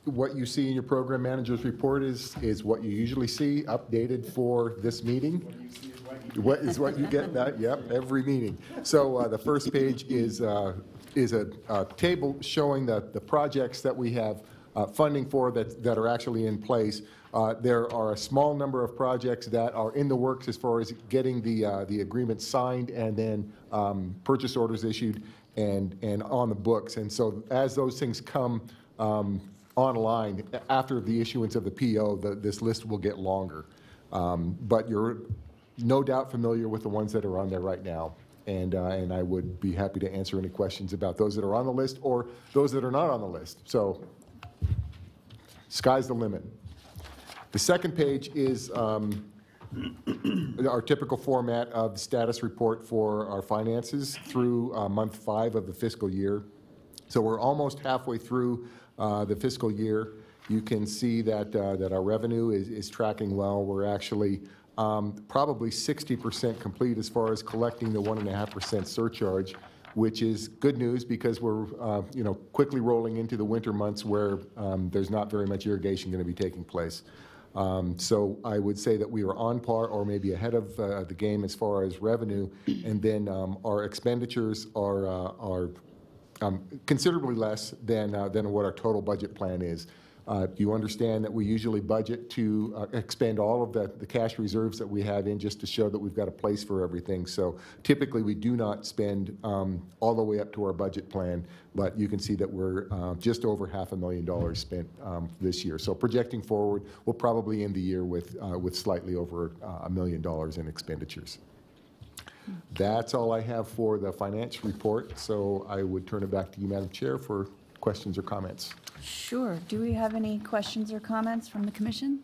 What you see in your program manager's report is what you usually see, updated for this meeting. What is what you get that? Yep, every meeting. So the first page is a table showing the projects that we have funding for that are actually in place. There are a small number of projects that are in the works as far as getting the agreement signed and then purchase orders issued and on the books. And so as those things come online after the issuance of the PO, this list will get longer. But you're no doubt familiar with the ones that are on there right now. And I would be happy to answer any questions about those that are on the list or those that are not on the list. So sky's the limit. The second page is our typical format of the status report for our finances through month 5 of the fiscal year. So we're almost halfway through the fiscal year. You can see that our revenue is tracking well. We're actually probably 60% complete as far as collecting the 1.5% surcharge, which is good news because we're quickly rolling into the winter months where there's not very much irrigation going to be taking place. So I would say that we are on par or maybe ahead of the game as far as revenue, and then our expenditures are considerably less than what our total budget plan is. You understand that we usually budget to expend all of the cash reserves that we have in just to show that we've got a place for everything. So typically we do not spend all the way up to our budget plan, but you can see that we're just over $500,000 spent this year. So projecting forward, we'll probably end the year with slightly over $1 million in expenditures. That's all I have for the finance report. So I would turn it back to you, Madam Chair, for questions or comments. Sure. Do we have any questions or comments from the commission?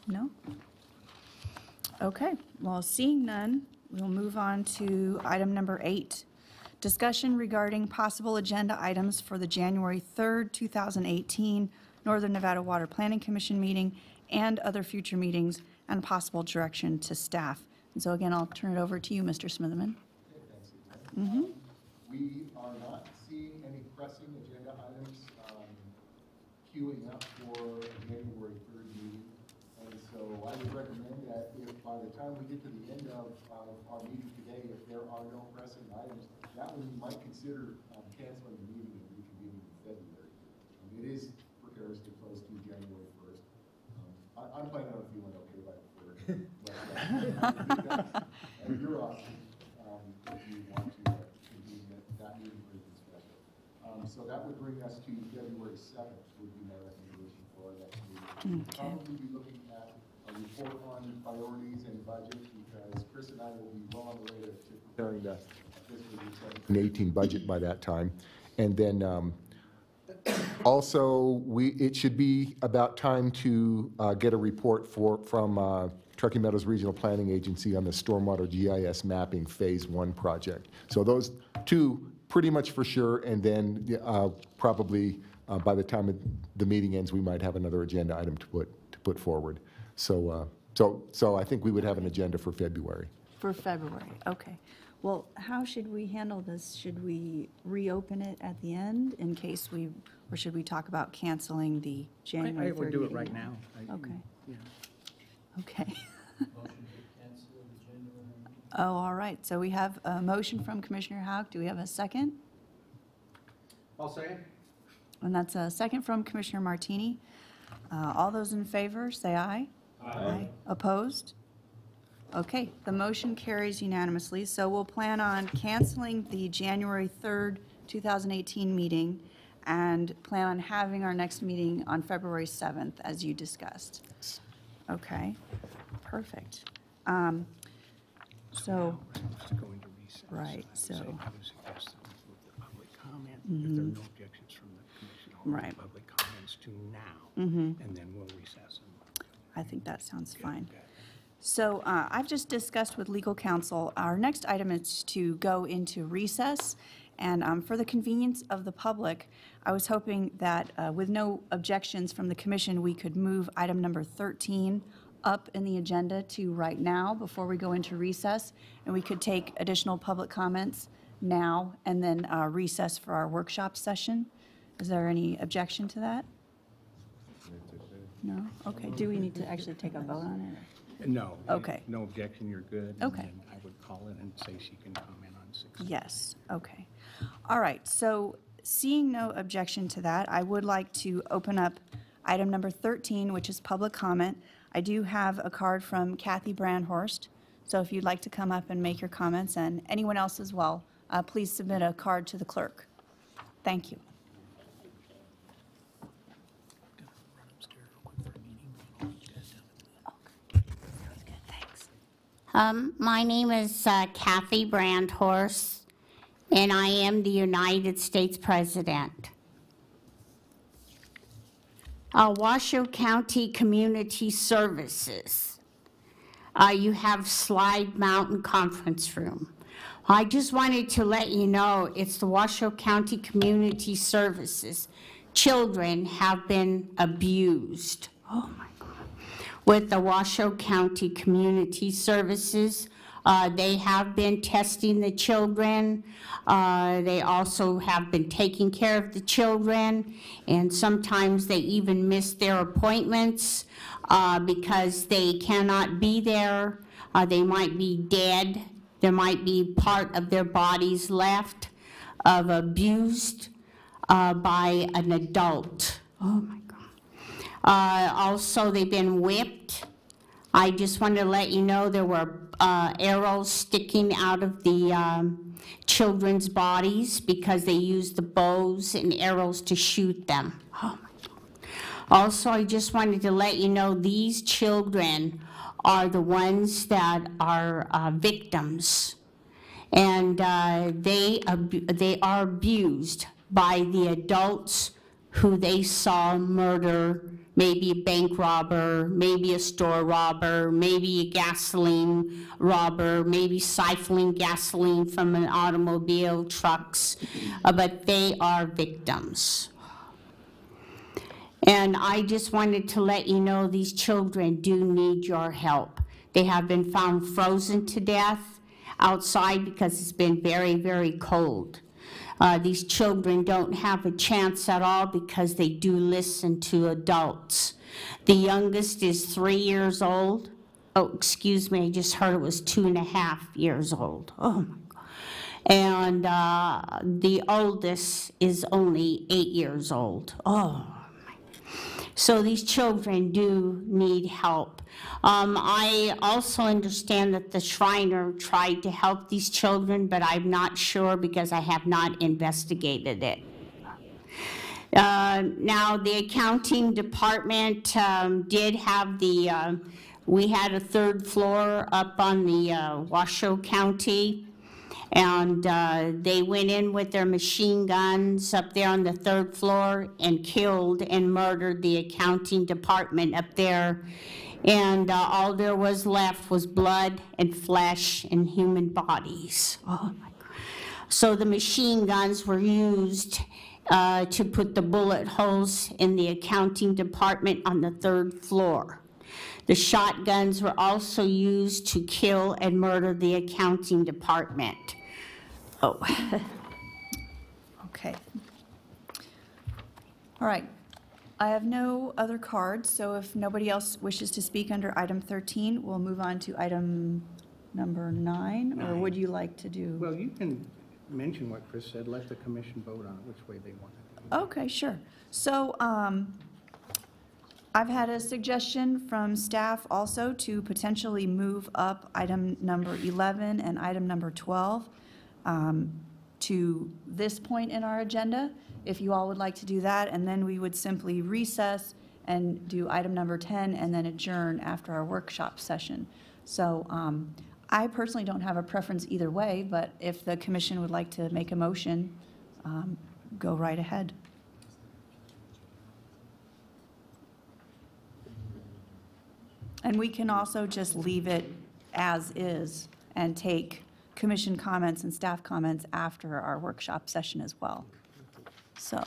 No? Okay. Well, seeing none, we'll move on to item number 8. Discussion regarding possible agenda items for the January 3rd, 2018 Northern Nevada Water Planning Commission meeting and other future meetings and possible direction to staff. And so again, I'll turn it over to you, Mr. Smitherman. We are not seeing any pressing agenda items. queuing up for a January 3rd meeting. And so I would recommend that if by the time we get to the end of our meeting today, if there are no pressing items, that one you might consider canceling the meeting and reconvening in February. It is precariously close to January 1st. I'm planning on feeling okay by the 3rd. And your option, if you want to convene that meeting for anything special. So that would bring us to February 7th would be my recommendation for our next meeting. Okay. Probably be looking at a report on priorities and budget because Chris and I will be well on the way to preparing the fiscal year 17-18 budget by that time. And then also, it should be about time to get a report from Truckee Meadows Regional Planning Agency on the Stormwater GIS Mapping Phase 1 project. So those two pretty much for sure, and then probably by the time the meeting ends, we might have another agenda item to put forward. So I think we would have an agenda for February. For February, okay. Well, how should we handle this? Should we reopen it at the end in case or should we talk about canceling the January 3rd I would do it meeting right now? now. Okay. Yeah. Okay. Oh, all right. So we have a motion from Commissioner Houck. Do we have a second? I'll say it. And that's a second from Commissioner Martini. All those in favor, say aye. Aye. Opposed? Okay, the motion carries unanimously. So we'll plan on canceling the January 3rd, 2018 meeting and plan on having our next meeting on February 7th, as you discussed. Okay, perfect. So, Going to recess. right, so, I would suggest that we move the public comment. If there are no objections from the commission, I'll move Right. public comments to now, and then we'll recess them. I think that sounds fine. So I've just discussed with legal counsel, our next item is to go into recess. And for the convenience of the public, I was hoping that with no objections from the commission, we could move item number 13 up in the agenda to right now before we go into recess. And we could take additional public comments now and then recess for our workshop session. Is there any objection to that? No? Okay. Do we need to actually take a vote on it? No. Okay. No objection, you're good. Okay. And then I would call it and say she can comment on 16. Yes, okay. All right, so seeing no objection to that, I would like to open up item number 13, which is public comment. I do have a card from Kathy Brandhorst, so if you'd like to come up and make your comments, and anyone else as well, please submit a card to the clerk. Thank you. My name is Kathy Brandhorst, and I am the United States President. Washoe County Community Services. You have Slide Mountain Conference Room. I just wanted to let you know it's the Washoe County Community Services. Children have been abused. Oh my God. With the Washoe County Community Services. They have been testing the children. They also have been taking care of the children, and sometimes they even miss their appointments because they cannot be there. They might be dead. There might be part of their bodies left of abused by an adult. Oh my God. Also, they've been whipped. I just wanted to let you know there were arrows sticking out of the children's bodies because they used the bows and arrows to shoot them. Oh my God. Also, I just wanted to let you know these children are the ones that are victims, and they are abused by the adults who they saw murder, maybe a bank robber, maybe a store robber, maybe a gasoline robber, maybe siphoning gasoline from an automobile, trucks, but they are victims. And I just wanted to let you know these children do need your help. They have been found frozen to death outside because it's been very, very cold. These children don't have a chance at all because they do listen to adults. The youngest is 3 years old. Oh, excuse me, I just heard it was 2.5 years old. Oh my God. And the oldest is only 8 years old. Oh. So these children do need help. I also understand that the Shriner tried to help these children, but I'm not sure because I have not investigated it. Now, the accounting department did have we had a 3rd floor up on the Washoe County. And they went in with their machine guns up there on the 3rd floor and killed and murdered the accounting department up there. And all there was left was blood and flesh and human bodies. Oh my God. So the machine guns were used to put the bullet holes in the accounting department on the 3rd floor. The shotguns were also used to kill and murder the accounting department. Oh. Okay. All right. I have no other cards, so if nobody else wishes to speak under item 13, we'll move on to item number 9, or would you like to do? Well, you can mention what Chris said, let the commission vote on it, which way they want it. Okay, sure. So I've had a suggestion from staff also to potentially move up item number 11 and item number 12 to this point in our agenda, if you all would like to do that, and then we would simply recess and do item number 10 and then adjourn after our workshop session. So I personally don't have a preference either way, but if the commission would like to make a motion, go right ahead. And we can also just leave it as is and take commission comments and staff comments after our workshop session as well. So,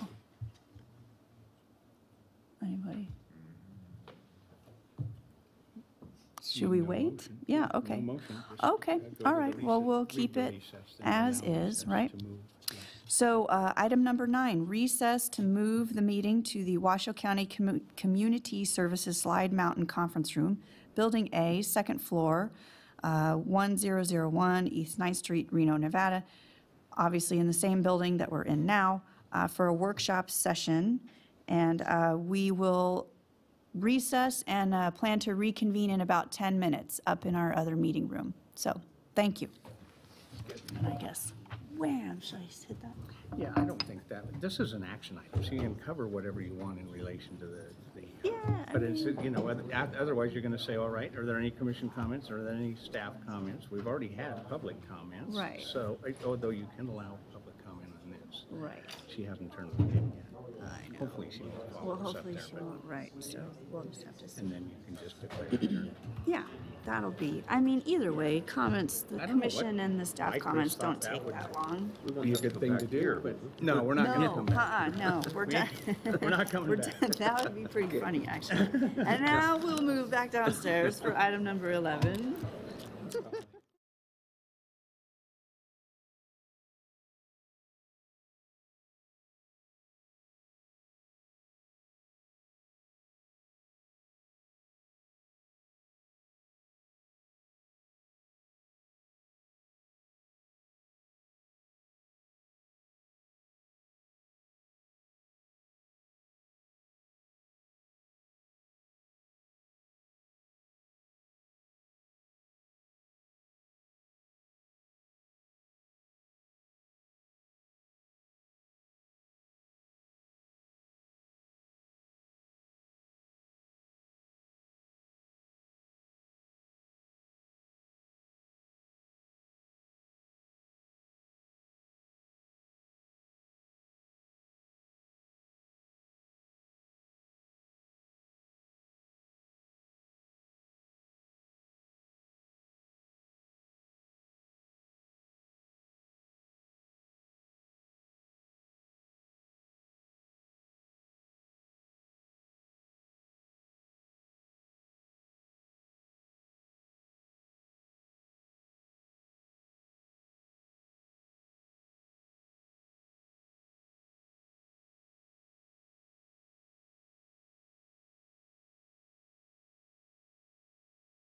anybody? Should we wait? Yeah, okay. Okay, all right, well, we'll keep it as is, right? So, item number 9, recess to move the meeting to the Washoe County Community Services Slide Mountain Conference Room, Building A, 2nd floor, 1001 East 9th Street, Reno, Nevada, obviously in the same building that we're in now, for a workshop session. And we will recess and plan to reconvene in about 10 minutes up in our other meeting room. So, thank you. And I guess, wham, should I hit that? Yeah, I don't think that, this is an action item, so you can cover whatever you want in relation to the Yeah, but it's, you know, otherwise you're going to say, all right, are there any commission comments, are there any staff comments? We've already had public comments. Right. So, although you can allow public comment on this. Right. She hasn't turned it in yet. I know. Hopefully she won't follow Well, us up hopefully there, she but- won't, right, so we'll just have to see. And then you can just declare adjourned. Yeah, that'll be, I mean, either way, comments, the I don't know what- commission and the staff I first comments thought don't that take would that long. Be a good thing to do, but. No, we're not going to No, come back. no, we're done. We're not coming We're back. done. That would be pretty funny, actually. And now we'll move back downstairs for item number 11.